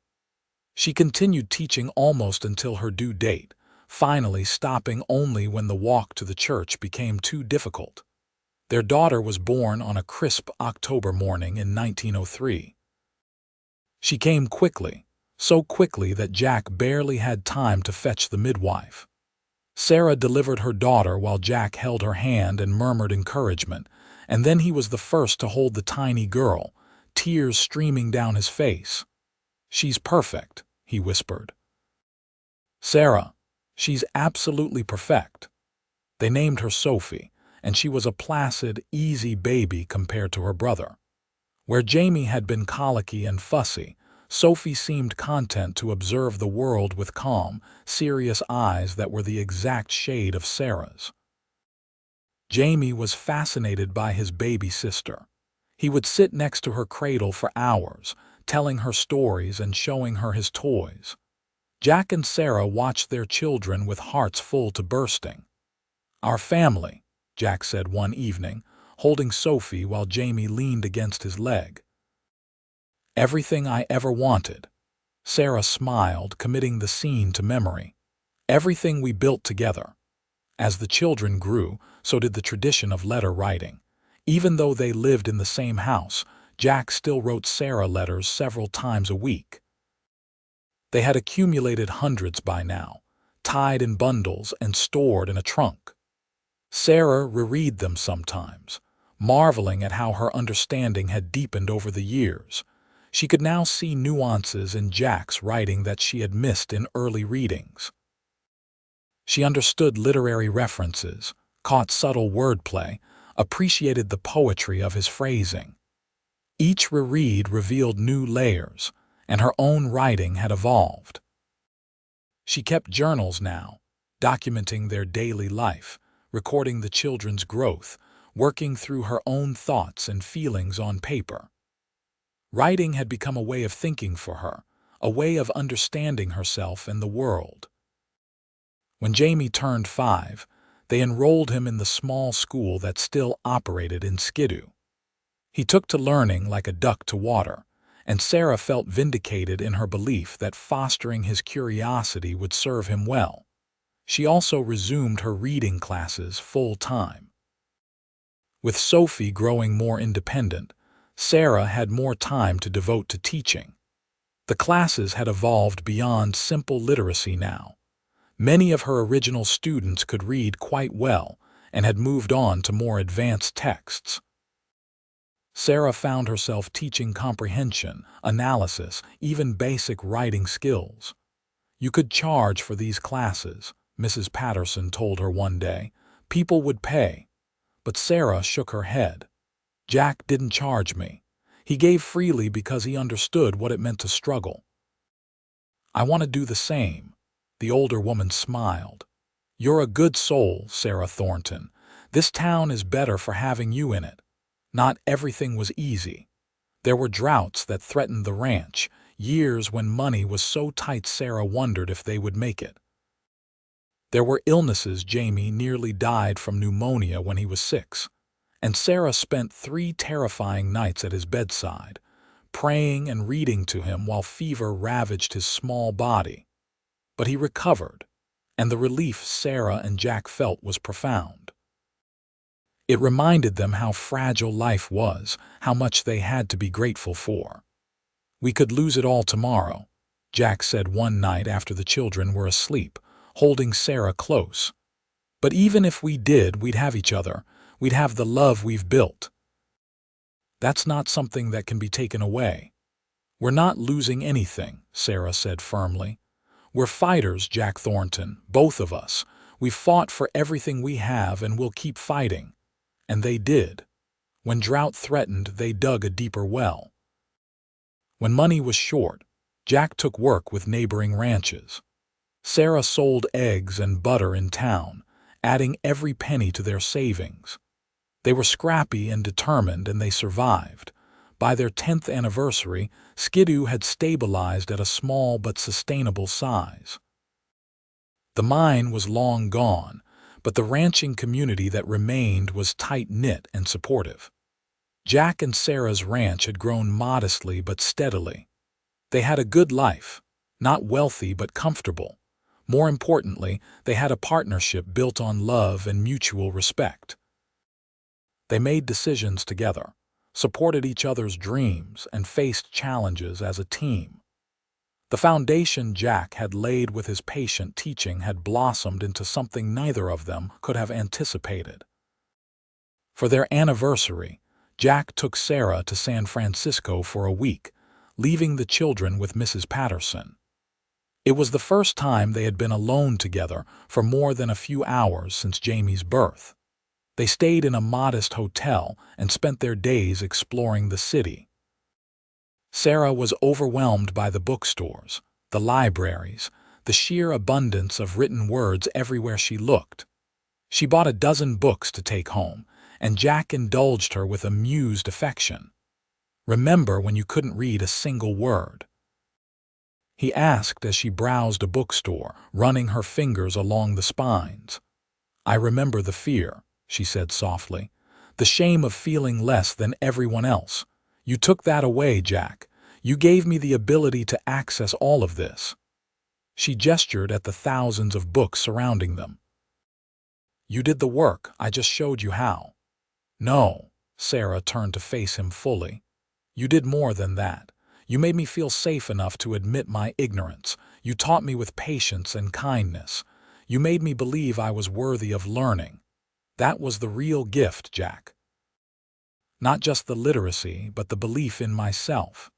She continued teaching almost until her due date, finally stopping only when the walk to the church became too difficult. Their daughter was born on a crisp October morning in 1903. She came quickly, so quickly that Jack barely had time to fetch the midwife. Sarah delivered her daughter while Jack held her hand and murmured encouragement, and then he was the first to hold the tiny girl, tears streaming down his face. "She's perfect," he whispered. "Sarah, she's absolutely perfect." They named her Sophie, and she was a placid, easy baby compared to her brother. Where Jamie had been colicky and fussy, Sophie seemed content to observe the world with calm, serious eyes that were the exact shade of Sarah's. Jamie was fascinated by his baby sister. He would sit next to her cradle for hours, telling her stories and showing her his toys. Jack and Sarah watched their children with hearts full to bursting. "Our family," Jack said one evening, holding Sophie while Jamie leaned against his leg. "Everything I ever wanted." Sarah smiled, committing the scene to memory. "Everything we built together." As the children grew, so did the tradition of letter writing. Even though they lived in the same house, Jack still wrote Sarah letters several times a week. They had accumulated hundreds by now, tied in bundles and stored in a trunk. Sarah reread them sometimes, marveling at how her understanding had deepened over the years. She could now see nuances in Jack's writing that she had missed in early readings. She understood literary references, caught subtle wordplay, appreciated the poetry of his phrasing. Each reread revealed new layers, and her own writing had evolved. She kept journals now, documenting their daily life, recording the children's growth, working through her own thoughts and feelings on paper. Writing had become a way of thinking for her, a way of understanding herself and the world. When Jamie turned 5, they enrolled him in the small school that still operated in Skidoo. He took to learning like a duck to water, and Sarah felt vindicated in her belief that fostering his curiosity would serve him well. She also resumed her reading classes full-time. With Sophie growing more independent, Sarah had more time to devote to teaching. The classes had evolved beyond simple literacy now. Many of her original students could read quite well and had moved on to more advanced texts. Sarah found herself teaching comprehension, analysis, even basic writing skills. You could charge for these classes, Mrs. Patterson told her one day. People would pay. But Sarah shook her head. Jack didn't charge me. He gave freely because he understood what it meant to struggle. I want to do the same. The older woman smiled. You're a good soul, Sarah Thornton. This town is better for having you in it. Not everything was easy. There were droughts that threatened the ranch, years when money was so tight Sarah wondered if they would make it. There were illnesses. Jamie nearly died from pneumonia when he was 6, and Sarah spent 3 terrifying nights at his bedside, praying and reading to him while fever ravaged his small body. But he recovered, and the relief Sarah and Jack felt was profound. It reminded them how fragile life was, how much they had to be grateful for. We could lose it all tomorrow, Jack said one night after the children were asleep, holding Sarah close. But even if we did, we'd have each other. We'd have the love we've built. That's not something that can be taken away. We're not losing anything, Sarah said firmly. We're fighters, Jack Thornton, both of us. We've fought for everything we have and we'll keep fighting. And they did. When drought threatened, they dug a deeper well. When money was short, Jack took work with neighboring ranches. Sarah sold eggs and butter in town, adding every penny to their savings. They were scrappy and determined, and they survived. By their 10th anniversary, Skidoo had stabilized at a small but sustainable size. The mine was long gone, but the ranching community that remained was tight-knit and supportive. Jack and Sarah's ranch had grown modestly but steadily. They had a good life, not wealthy but comfortable. More importantly, they had a partnership built on love and mutual respect. They made decisions together, supported each other's dreams, and faced challenges as a team. The foundation Jack had laid with his patient teaching had blossomed into something neither of them could have anticipated. For their anniversary, Jack took Sarah to San Francisco for a week, leaving the children with Mrs. Patterson. It was the first time they had been alone together for more than a few hours since Jamie's birth. They stayed in a modest hotel and spent their days exploring the city. Sarah was overwhelmed by the bookstores, the libraries, the sheer abundance of written words everywhere she looked. She bought a dozen books to take home, and Jack indulged her with amused affection. "Remember when you couldn't read a single word?" he asked as she browsed a bookstore, running her fingers along the spines. "I remember the fear," she said softly, "the shame of feeling less than everyone else. You took that away, Jack. You gave me the ability to access all of this." She gestured at the thousands of books surrounding them. "You did the work, I just showed you how." "No," Sarah turned to face him fully. "You did more than that. You made me feel safe enough to admit my ignorance. You taught me with patience and kindness. You made me believe I was worthy of learning. That was the real gift, Jack. Not just the literacy, but the belief in myself."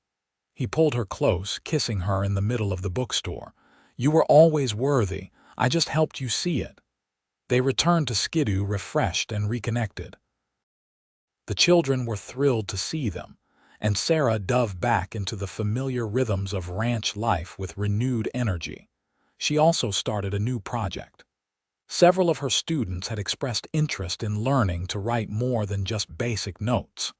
He pulled her close, kissing her in the middle of the bookstore. "You were always worthy. I just helped you see it." They returned to Skidoo refreshed and reconnected. The children were thrilled to see them, and Sarah dove back into the familiar rhythms of ranch life with renewed energy. She also started a new project. Several of her students had expressed interest in learning to write more than just basic notes.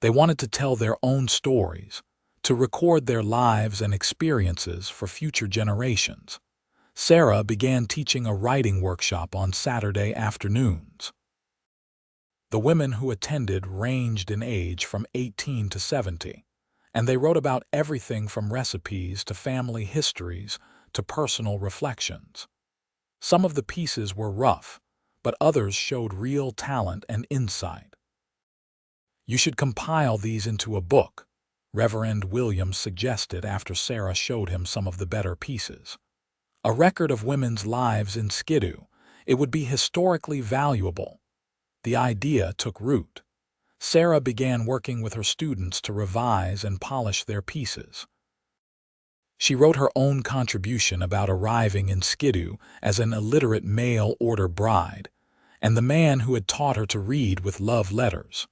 They wanted to tell their own stories, to record their lives and experiences for future generations. Sarah began teaching a writing workshop on Saturday afternoons. The women who attended ranged in age from 18 to 70, and they wrote about everything from recipes to family histories to personal reflections. Some of the pieces were rough, but others showed real talent and insight. "You should compile these into a book," Reverend Williams suggested after Sarah showed him some of the better pieces. A record of women's lives in Skidoo. It would be historically valuable. The idea took root. Sarah began working with her students to revise and polish their pieces. She wrote her own contribution about arriving in Skidoo as an illiterate mail-order bride, and the man who had taught her to read with love letters.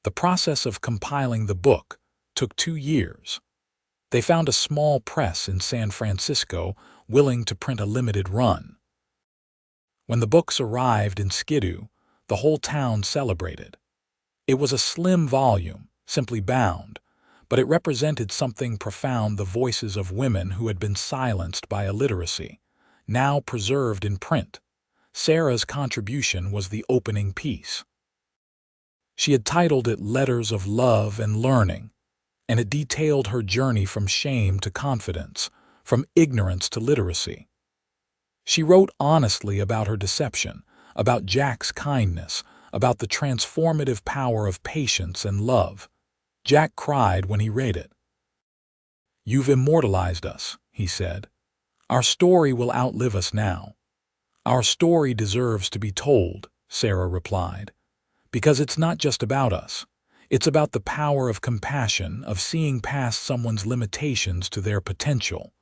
The process of compiling the book took 2 years. They found a small press in San Francisco willing to print a limited run. When the books arrived in Skidoo, the whole town celebrated. It was a slim volume, simply bound, but it represented something profound: the voices of women who had been silenced by illiteracy, now preserved in print. Sarah's contribution was the opening piece. She had titled it Letters of Love and Learning, and it detailed her journey from shame to confidence, from ignorance to literacy. She wrote honestly about her deception, about Jack's kindness, about the transformative power of patience and love. Jack cried when he read it. "You've immortalized us," he said. "Our story will outlive us now." "Our story deserves to be told," Sarah replied, "because it's not just about us. It's about the power of compassion, of seeing past someone's limitations to their potential.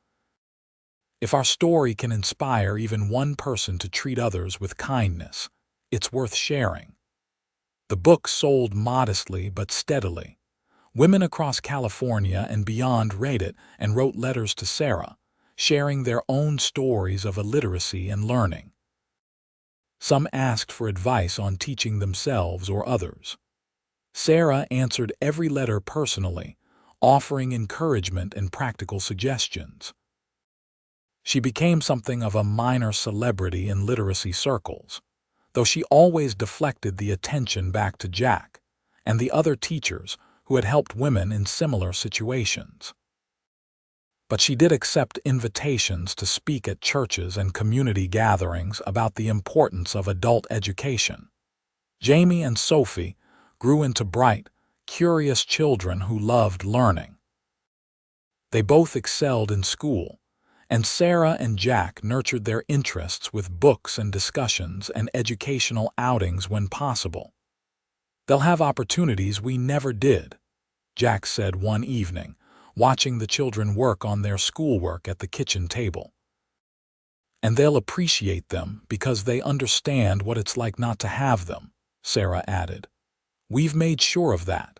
If our story can inspire even one person to treat others with kindness, it's worth sharing." The book sold modestly but steadily. Women across California and beyond read it and wrote letters to Sarah, sharing their own stories of illiteracy and learning. Some asked for advice on teaching themselves or others. Sarah answered every letter personally, offering encouragement and practical suggestions. She became something of a minor celebrity in literacy circles, though she always deflected the attention back to Jack and the other teachers who had helped women in similar situations. But she did accept invitations to speak at churches and community gatherings about the importance of adult education. Jamie and Sophie grew into bright, curious children who loved learning. They both excelled in school, and Sarah and Jack nurtured their interests with books and discussions and educational outings when possible. "They'll have opportunities we never did," Jack said one evening, watching the children work on their schoolwork at the kitchen table. "And they'll appreciate them because they understand what it's like not to have them," Sarah added. "We've made sure of that."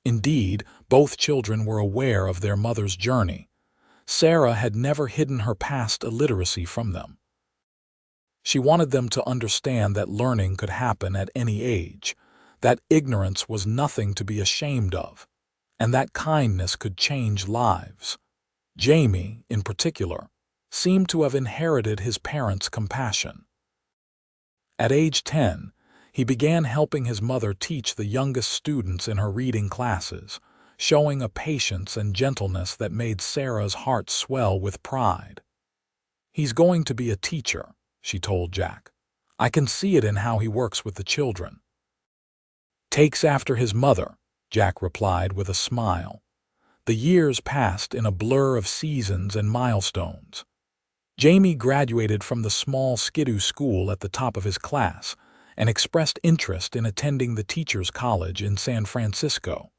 Indeed, both children were aware of their mother's journey. Sarah had never hidden her past illiteracy from them. She wanted them to understand that learning could happen at any age, that ignorance was nothing to be ashamed of, and that kindness could change lives. Jamie, in particular, seemed to have inherited his parents' compassion. At age 10, he began helping his mother teach the youngest students in her reading classes, showing a patience and gentleness that made Sarah's heart swell with pride. "He's going to be a teacher," she told Jack. "I can see it in how he works with the children." "Takes after his mother," Jack replied with a smile. The years passed in a blur of seasons and milestones. Jamie graduated from the small Skidoo school at the top of his class and expressed interest in attending the Teachers College in San Francisco.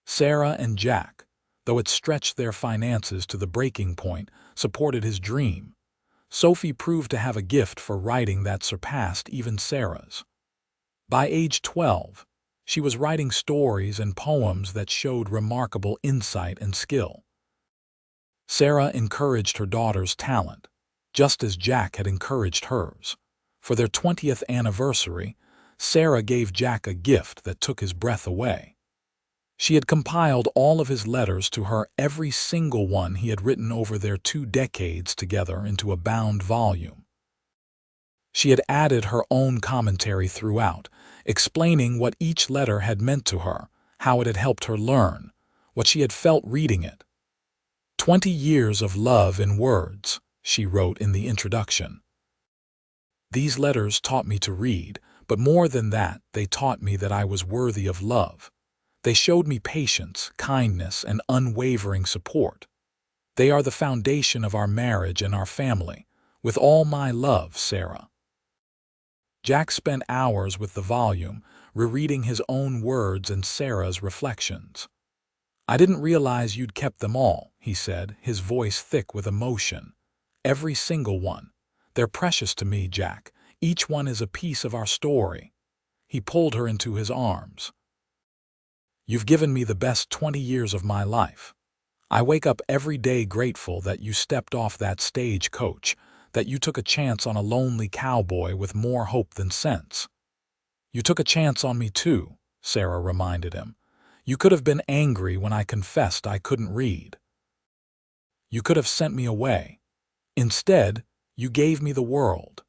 Sarah and Jack, though it stretched their finances to the breaking point, supported his dream. Sophie proved to have a gift for writing that surpassed even Sarah's. By age 12, she was writing stories and poems that showed remarkable insight and skill. Sarah encouraged her daughter's talent, just as Jack had encouraged hers. For their 20th anniversary, Sarah gave Jack a gift that took his breath away. She had compiled all of his letters to her, every single one he had written over their 2 decades together, into a bound volume. She had added her own commentary throughout, explaining what each letter had meant to her, how it had helped her learn, what she had felt reading it. 20 years of love in words, she wrote in the introduction. These letters taught me to read, but more than that, they taught me that I was worthy of love, They showed me patience, kindness, and unwavering support. They are the foundation of our marriage and our family. With all my love, Sarah." Jack spent hours with the volume, rereading his own words and Sarah's reflections. "I didn't realize you'd kept them all," he said, his voice thick with emotion. "Every single one. They're precious to me, Jack. Each one is a piece of our story." He pulled her into his arms. "You've given me the best 20 years of my life. I wake up every day grateful that you stepped off that stage, coach, that you took a chance on a lonely cowboy with more hope than sense." "You took a chance on me too," Sarah reminded him. "You could have been angry when I confessed I couldn't read. You could have sent me away. Instead, you gave me the world."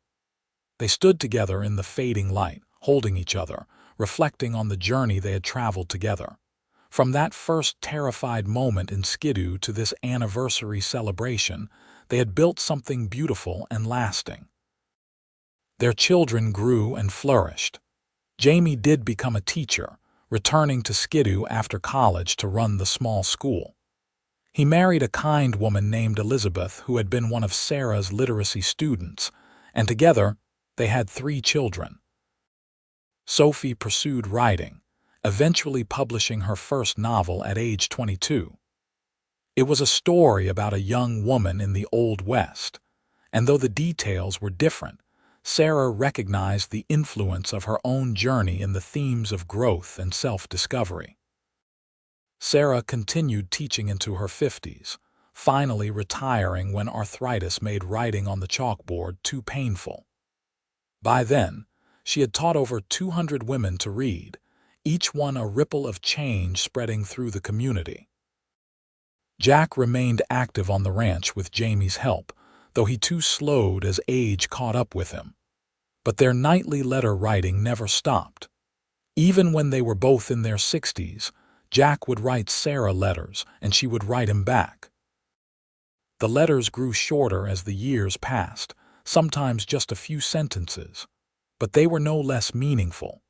They stood together in the fading light, holding each other, reflecting on the journey they had traveled together. From that first terrified moment in Skidoo to this anniversary celebration, they had built something beautiful and lasting. Their children grew and flourished. Jamie did become a teacher, returning to Skidoo after college to run the small school. He married a kind woman named Elizabeth who had been one of Sarah's literacy students, and together they had 3 children. Sophie pursued writing, eventually publishing her first novel at age 22. It was a story about a young woman in the Old West, and though the details were different, Sarah recognized the influence of her own journey in the themes of growth and self-discovery. Sarah continued teaching into her 50s, finally retiring when arthritis made writing on the chalkboard too painful. By then, she had taught over 200 women to read, each one a ripple of change spreading through the community. Jack remained active on the ranch with Jamie's help, though he too slowed as age caught up with him. But their nightly letter writing never stopped. Even when they were both in their 60s, Jack would write Sarah letters and she would write him back. The letters grew shorter as the years passed, sometimes just a few sentences, but they were no less meaningful.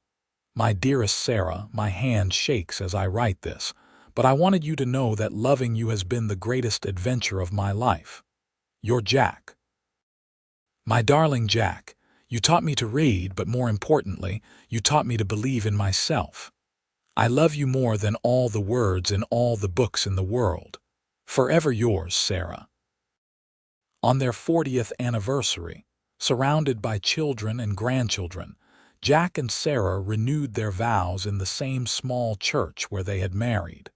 "My dearest Sarah, my hand shakes as I write this, but I wanted you to know that loving you has been the greatest adventure of my life. Your Jack." "My darling Jack, you taught me to read, but more importantly, you taught me to believe in myself. I love you more than all the words in all the books in the world. Forever yours, Sarah." On their 40th anniversary, surrounded by children and grandchildren, Jack and Sarah renewed their vows in the same small church where they had married.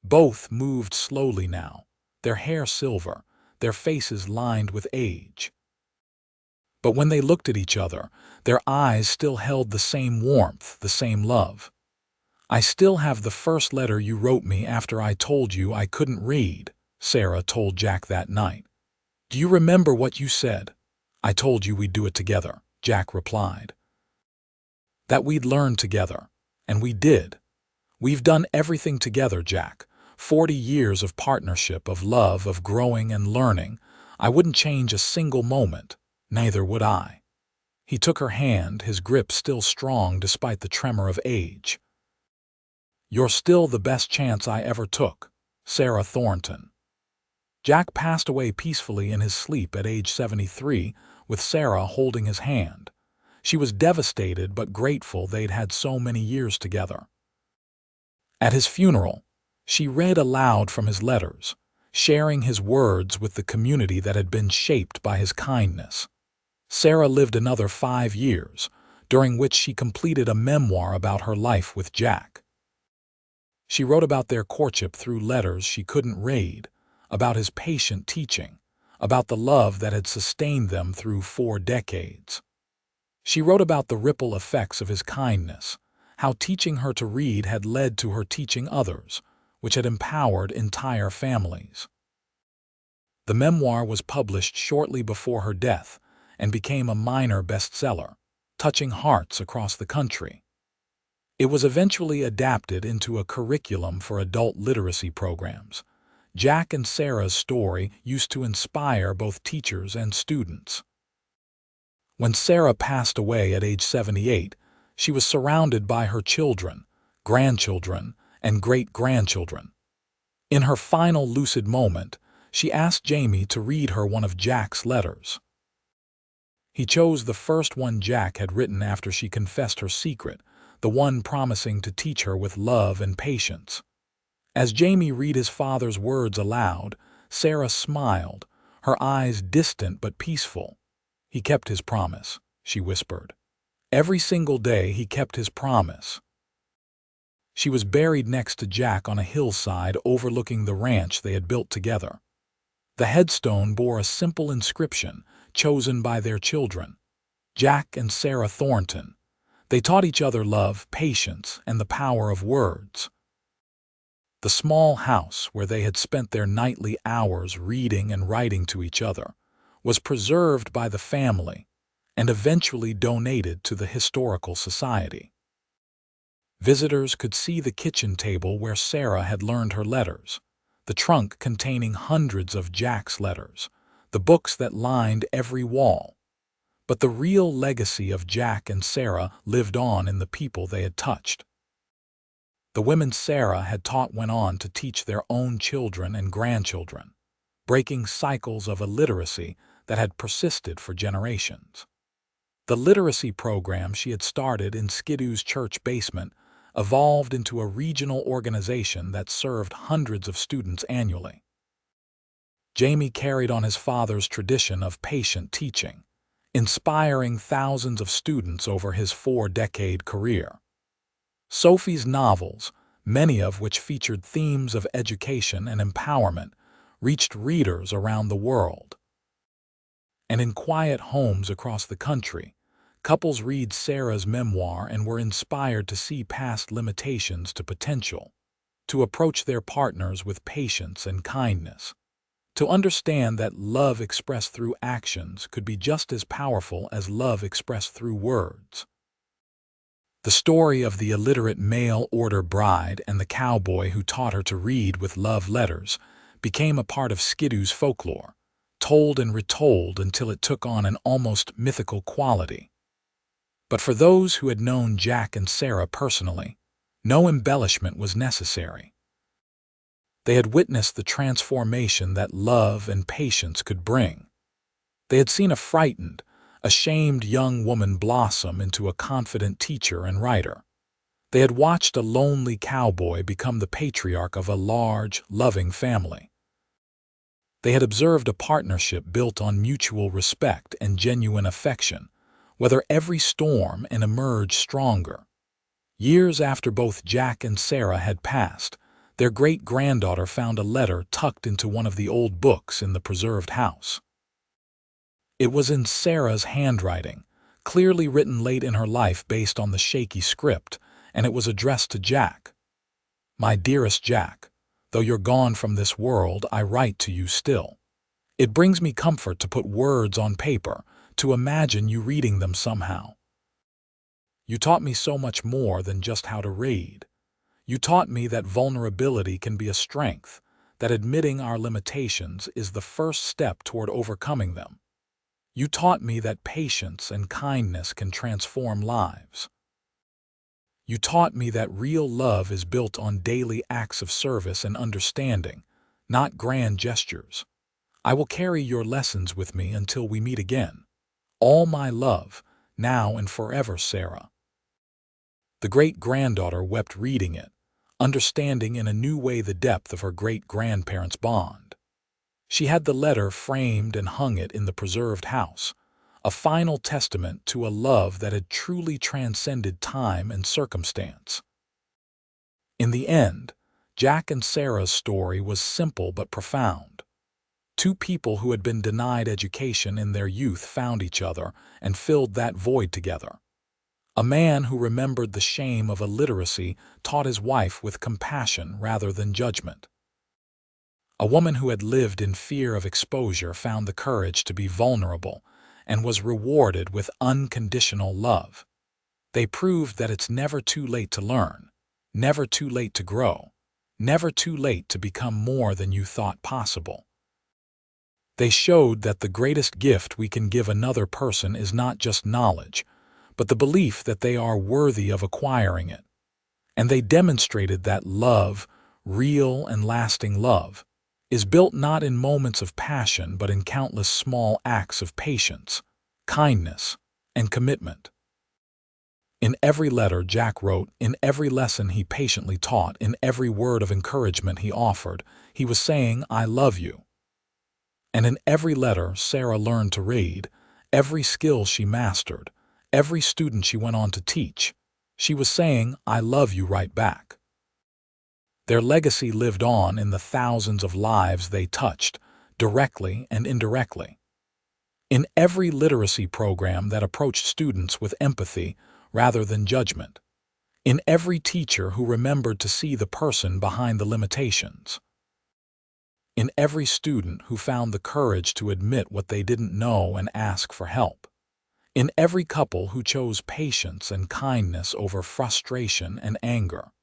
Both moved slowly now, their hair silver, their faces lined with age. But when they looked at each other, their eyes still held the same warmth, the same love. "I still have the first letter you wrote me after I told you I couldn't read," Sarah told Jack that night. "Do you remember what you said?" "I told you we'd do it together," Jack replied. "That we'd learn together. And we did. We've done everything together, Jack. 40 years of partnership, of love, of growing and learning. I wouldn't change a single moment. Neither would I." He took her hand, his grip still strong despite the tremor of age. "You're still the best chance I ever took. Sarah Thornton." Jack passed away peacefully in his sleep at age 73, with Sarah holding his hand. She was devastated but grateful they'd had so many years together. At his funeral, she read aloud from his letters, sharing his words with the community that had been shaped by his kindness. Sarah lived another 5 years, during which she completed a memoir about her life with Jack. She wrote about their courtship through letters she couldn't read, about his patient teaching, about the love that had sustained them through 4 decades. She wrote about the ripple effects of his kindness, how teaching her to read had led to her teaching others, which had empowered entire families. The memoir was published shortly before her death and became a minor bestseller, touching hearts across the country. It was eventually adapted into a curriculum for adult literacy programs. Jack and Sarah's story used to inspire both teachers and students. When Sarah passed away at age 78, she was surrounded by her children, grandchildren, and great-grandchildren. In her final lucid moment, she asked Jamie to read her one of Jack's letters. He chose the first one Jack had written after she confessed her secret, the one promising to teach her with love and patience. As Jamie read his father's words aloud, Sarah smiled, her eyes distant but peaceful. "He kept his promise," she whispered. "Every single day he kept his promise." She was buried next to Jack on a hillside overlooking the ranch they had built together. The headstone bore a simple inscription, chosen by their children: Jack and Sarah Thornton. They taught each other love, patience, and the power of words. The small house where they had spent their nightly hours reading and writing to each other was preserved by the family and eventually donated to the Historical Society. Visitors could see the kitchen table where Sarah had learned her letters, the trunk containing hundreds of Jack's letters, the books that lined every wall. But the real legacy of Jack and Sarah lived on in the people they had touched. The women Sarah had taught went on to teach their own children and grandchildren, breaking cycles of illiteracy that had persisted for generations. The literacy program she had started in Skidoo's church basement evolved into a regional organization that served hundreds of students annually. Jamie carried on his father's tradition of patient teaching, inspiring thousands of students over his 4-decade career. Sophie's novels, many of which featured themes of education and empowerment, reached readers around the world. And in quiet homes across the country, couples read Sarah's memoir and were inspired to see past limitations to potential, to approach their partners with patience and kindness, to understand that love expressed through actions could be just as powerful as love expressed through words. The story of the illiterate mail-order bride and the cowboy who taught her to read with love letters became a part of Skidoo's folklore, told and retold until it took on an almost mythical quality. But for those who had known Jack and Sarah personally, no embellishment was necessary. They had witnessed the transformation that love and patience could bring. They had seen a frightened, ashamed young woman blossom into a confident teacher and writer. They had watched a lonely cowboy become the patriarch of a large, loving family. They had observed a partnership built on mutual respect and genuine affection, weather every storm and emerge stronger. Years after both Jack and Sarah had passed, their great-granddaughter found a letter tucked into one of the old books in the preserved house. It was in Sarah's handwriting, clearly written late in her life based on the shaky script, and it was addressed to Jack. "My dearest Jack, though you're gone from this world, I write to you still. It brings me comfort to put words on paper, to imagine you reading them somehow. You taught me so much more than just how to read. You taught me that vulnerability can be a strength, that admitting our limitations is the first step toward overcoming them. You taught me that patience and kindness can transform lives. You taught me that real love is built on daily acts of service and understanding, not grand gestures. I will carry your lessons with me until we meet again. All my love, now and forever, Sarah." The great-granddaughter wept reading it, understanding in a new way the depth of her great-grandparents' bond. She had the letter framed and hung it in the preserved house, a final testament to a love that had truly transcended time and circumstance. In the end, Jack and Sarah's story was simple but profound. Two people who had been denied education in their youth found each other and filled that void together. A man who remembered the shame of illiteracy taught his wife with compassion rather than judgment. A woman who had lived in fear of exposure found the courage to be vulnerable and was rewarded with unconditional love. They proved that it's never too late to learn, never too late to grow, never too late to become more than you thought possible. They showed that the greatest gift we can give another person is not just knowledge, but the belief that they are worthy of acquiring it. And they demonstrated that love, real and lasting love, is built not in moments of passion but in countless small acts of patience, kindness, and commitment. In every letter Jack wrote, in every lesson he patiently taught, in every word of encouragement he offered, he was saying, "I love you." And in every letter Sarah learned to read, every skill she mastered, every student she went on to teach, she was saying, "I love you" right back. Their legacy lived on in the thousands of lives they touched, directly and indirectly. In every literacy program that approached students with empathy rather than judgment. In every teacher who remembered to see the person behind the limitations. In every student who found the courage to admit what they didn't know and ask for help. In every couple who chose patience and kindness over frustration and anger.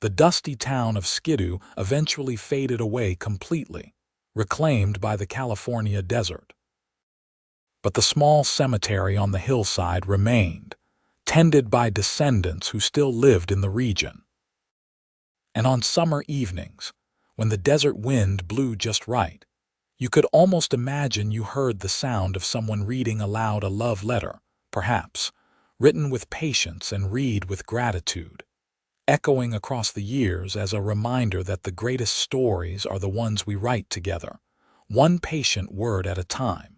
The dusty town of Skidoo eventually faded away completely, reclaimed by the California desert. But the small cemetery on the hillside remained, tended by descendants who still lived in the region. And on summer evenings, when the desert wind blew just right, you could almost imagine you heard the sound of someone reading aloud a love letter, perhaps, written with patience and read with gratitude, echoing across the years as a reminder that the greatest stories are the ones we write together, one patient word at a time.